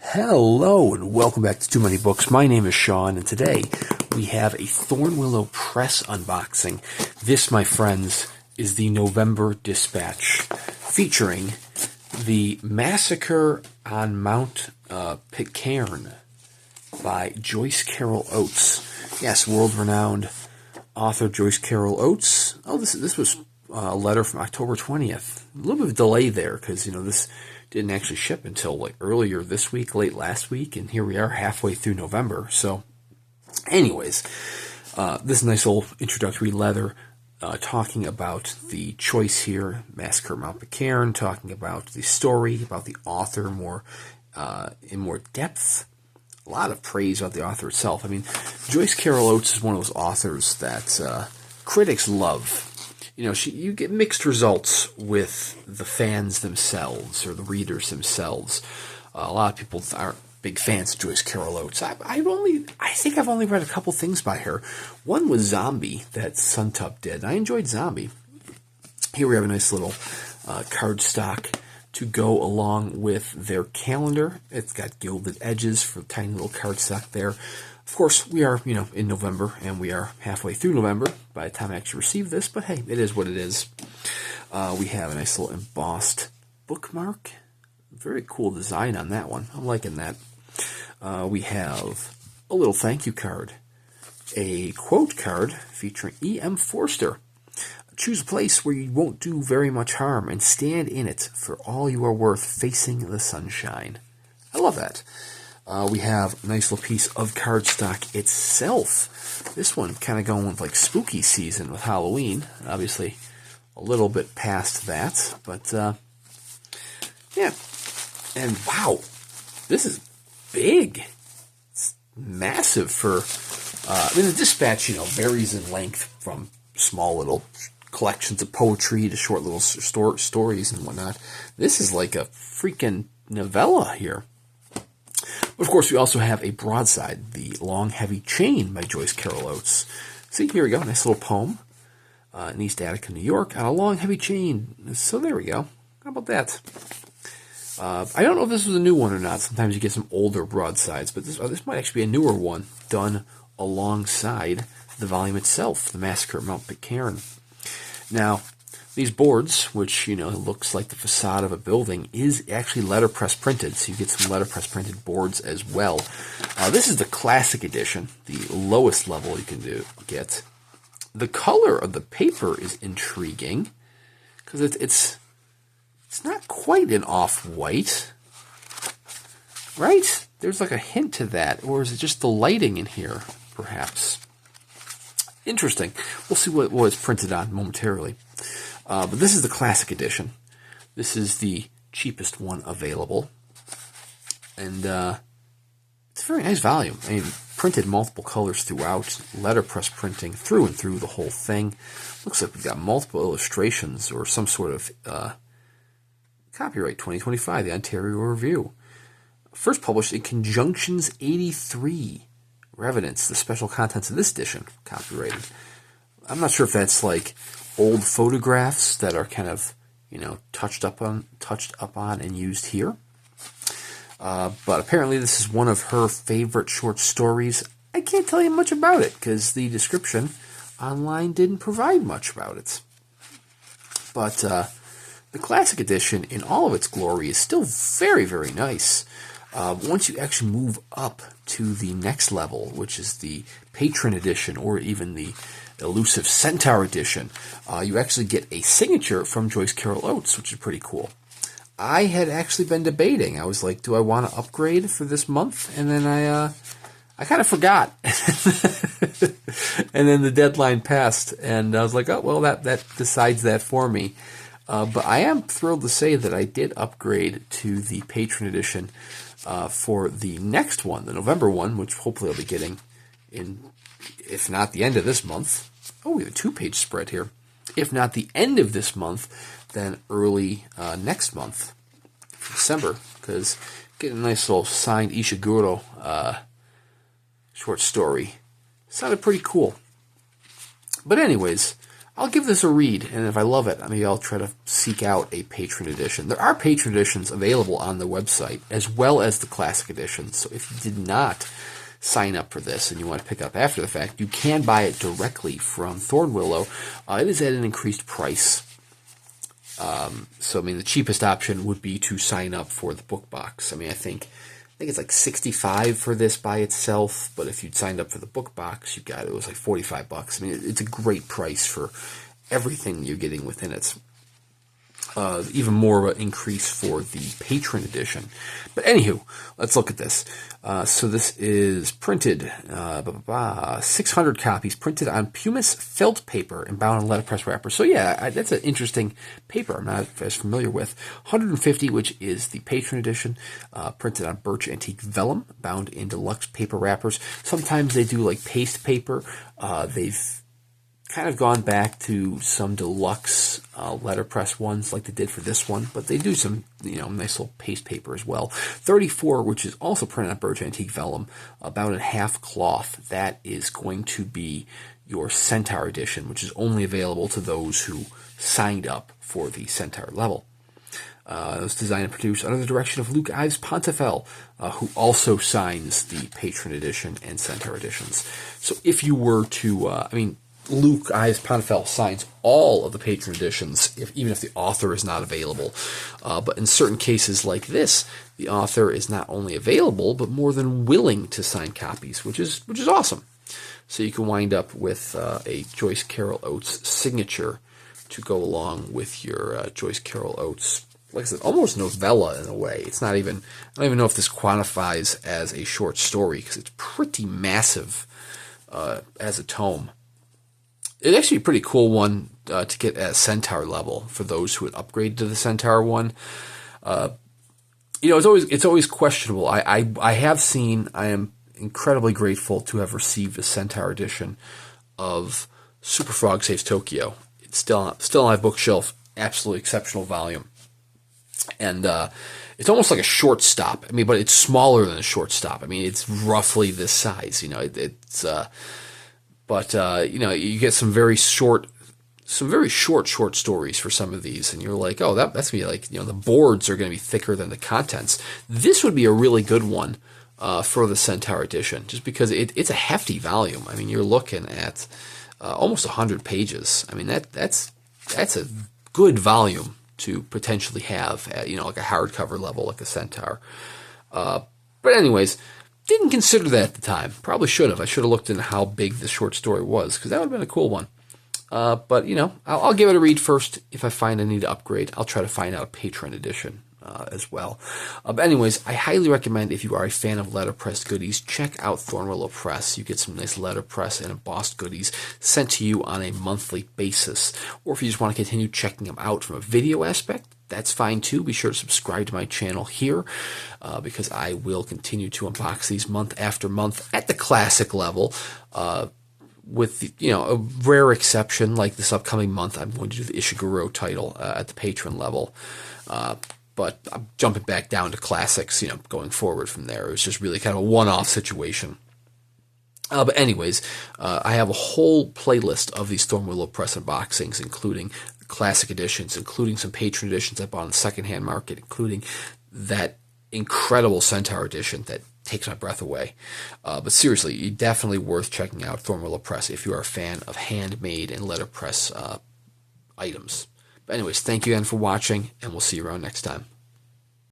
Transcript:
Hello and welcome back to Too Many Books. My name is Sean, and today we have a Thornwillow Press unboxing. This, my friends, is the November Dispatch featuring the Massacre on Mount Pitcairn by Joyce Carol Oates. Yes, world-renowned author Joyce Carol Oates. Oh, this was a letter from October 20th. A little bit of delay there because, this didn't actually ship until like earlier this week, late last week, and here we are halfway through November. So anyways, this nice little introductory letter talking about the choice here, Massacre Mount Pitcairn, talking about the story, about the author in more depth. A lot of praise about the author itself. I mean, Joyce Carol Oates is one of those authors that critics love. You get mixed results with the fans themselves or the readers themselves. A lot of people aren't big fans of Joyce Carol Oates. I think I've only read a couple things by her. One was Zombie that Suntop did. I enjoyed Zombie. Here we have a nice little cardstock to go along with their calendar. It's got gilded edges for tiny little cardstock there. Of course, we are, in November, and we are halfway through November by the time I actually receive this, but hey, it is what it is. We have a nice little embossed bookmark. Very cool design on that one. I'm liking that. We have a little thank you card. A quote card featuring E.M. Forster. Choose a place where you won't do very much harm and stand in it for all you are worth, facing the sunshine. I love that. We have a nice little piece of cardstock itself. This one kind of going with like spooky season with Halloween. Obviously, a little bit past that, but yeah. And wow, this is big. It's massive for. The dispatch, varies in length from small little collections of poetry to short little stories and whatnot. This is like a freaking novella here. Of course, we also have a broadside, The Long Heavy Chain by Joyce Carol Oates. See, here we go, nice little poem in East Attica, New York, on a long heavy chain. So there we go. How about that? I don't know if this was a new one or not. Sometimes you get some older broadsides, but this might actually be a newer one done alongside the volume itself, The Massacre at Mount Pitcairn. Now, these boards, which, looks like the facade of a building, is actually letterpress printed, so you get some letterpress printed boards as well. This is the classic edition, the lowest level you can get. The color of the paper is intriguing, because it's not quite an off-white, right? There's like a hint to that, or is it just the lighting in here, perhaps? Interesting. We'll see what was printed on momentarily. But this is the classic edition. This is the cheapest one available. And it's a very nice volume. I mean, printed multiple colors throughout, letterpress printing through and through the whole thing. Looks like we've got multiple illustrations or some sort of copyright 2025, the Ontario Review. First published in Conjunctions 83. Revenants, the special contents of this edition, copyrighted. I'm not sure if that's like old photographs that are kind of, touched up on and used here. But apparently this is one of her favorite short stories. I can't tell you much about it because the description online didn't provide much about it. But the classic edition, in all of its glory, is still very, very nice. Once you actually move up to the next level, which is the Patron edition or even the Elusive Centaur edition, you actually get a signature from Joyce Carol Oates, which is pretty cool. I had actually been debating. I was like, do I want to upgrade for this month? And then I kind of forgot. And then the deadline passed, and I was like, oh, well, that decides that for me. But I am thrilled to say that I did upgrade to the Patron edition for the next one, the November one, which hopefully I'll be getting in, if not the end of this month. Oh, we have a 2-page spread here. If not the end of this month, then early next month, December, because getting a nice little signed Ishiguro short story sounded pretty cool. But anyways, I'll give this a read, and if I love it, maybe I'll try to seek out a patron edition. There are patron editions available on the website, as well as the classic edition. So if you did not sign up for this and you want to pick up after the fact, you can buy it directly from Thornwillow. It is at an increased price. So, I mean, the cheapest option would be to sign up for the book box. I mean, I think it's like $65 for this by itself, but if you'd signed up for the book box, it was like $45. I mean, it's a great price for everything you're getting within it. Even more of an increase for the patron edition. But anywho, let's look at this. So this is printed, 600 copies, printed on pumice felt paper and bound in letterpress wrapper. So yeah, that's an interesting paper I'm not as familiar with. 150, which is the patron edition, printed on birch antique vellum, bound in deluxe paper wrappers. Sometimes they do like paste paper. They've kind of gone back to some deluxe letterpress ones like they did for this one, but they do some, nice little paste paper as well. 34, which is also printed on birch antique vellum, bound in half cloth. That is going to be your Centaur edition, which is only available to those who signed up for the Centaur level. It was designed and produced under the direction of Luke Ives Pontefel, who also signs the patron edition and Centaur editions. So if you were to, Luke Ives Pontefel signs all of the patron editions, even if the author is not available. But in certain cases like this, the author is not only available, but more than willing to sign copies, which is awesome. So you can wind up with a Joyce Carol Oates signature to go along with your Joyce Carol Oates, like I said, almost novella in a way. It's not even, I don't even know if this quantifies as a short story, because it's pretty massive as a tome. It's actually a pretty cool one to get at Centaur level for those who would upgrade to the Centaur one. It's always questionable. I have seen. I am incredibly grateful to have received a Centaur edition of Super Frog Saves Tokyo. It's still on my bookshelf. Absolutely exceptional volume, and it's almost like a short stop. But it's smaller than a short stop. It's roughly this size. You get some very short stories for some of these, and you're like, oh, that's gonna be like, the boards are gonna be thicker than the contents. This would be a really good one for the Centaur edition, just because it's a hefty volume. You're looking at almost 100 pages. That's a good volume to potentially have at like a hardcover level, like a Centaur. But anyways. Didn't consider that at the time. Probably should have. I should have looked into how big the short story was, because that would have been a cool one. But I'll give it a read first. If I find I need to upgrade, I'll try to find out a patron edition as well. But anyways, I highly recommend, if you are a fan of letterpress goodies, check out Thornwillow Press. You get some nice letterpress and embossed goodies sent to you on a monthly basis. Or if you just want to continue checking them out from a video aspect, that's fine too. Be sure to subscribe to my channel here, because I will continue to unbox these month after month at the classic level. With a rare exception, like this upcoming month, I'm going to do the Ishiguro title at the patron level. But I'm jumping back down to classics, going forward from there. It was just really kind of a one-off situation. But anyways, I have a whole playlist of these Thornwillow Press unboxings, including classic editions, including some patron editions I bought on the secondhand market, including that incredible Centaur edition that takes my breath away. But seriously, definitely worth checking out Thornwillow Press if you are a fan of handmade and letterpress items. But anyways, thank you again for watching, and we'll see you around next time.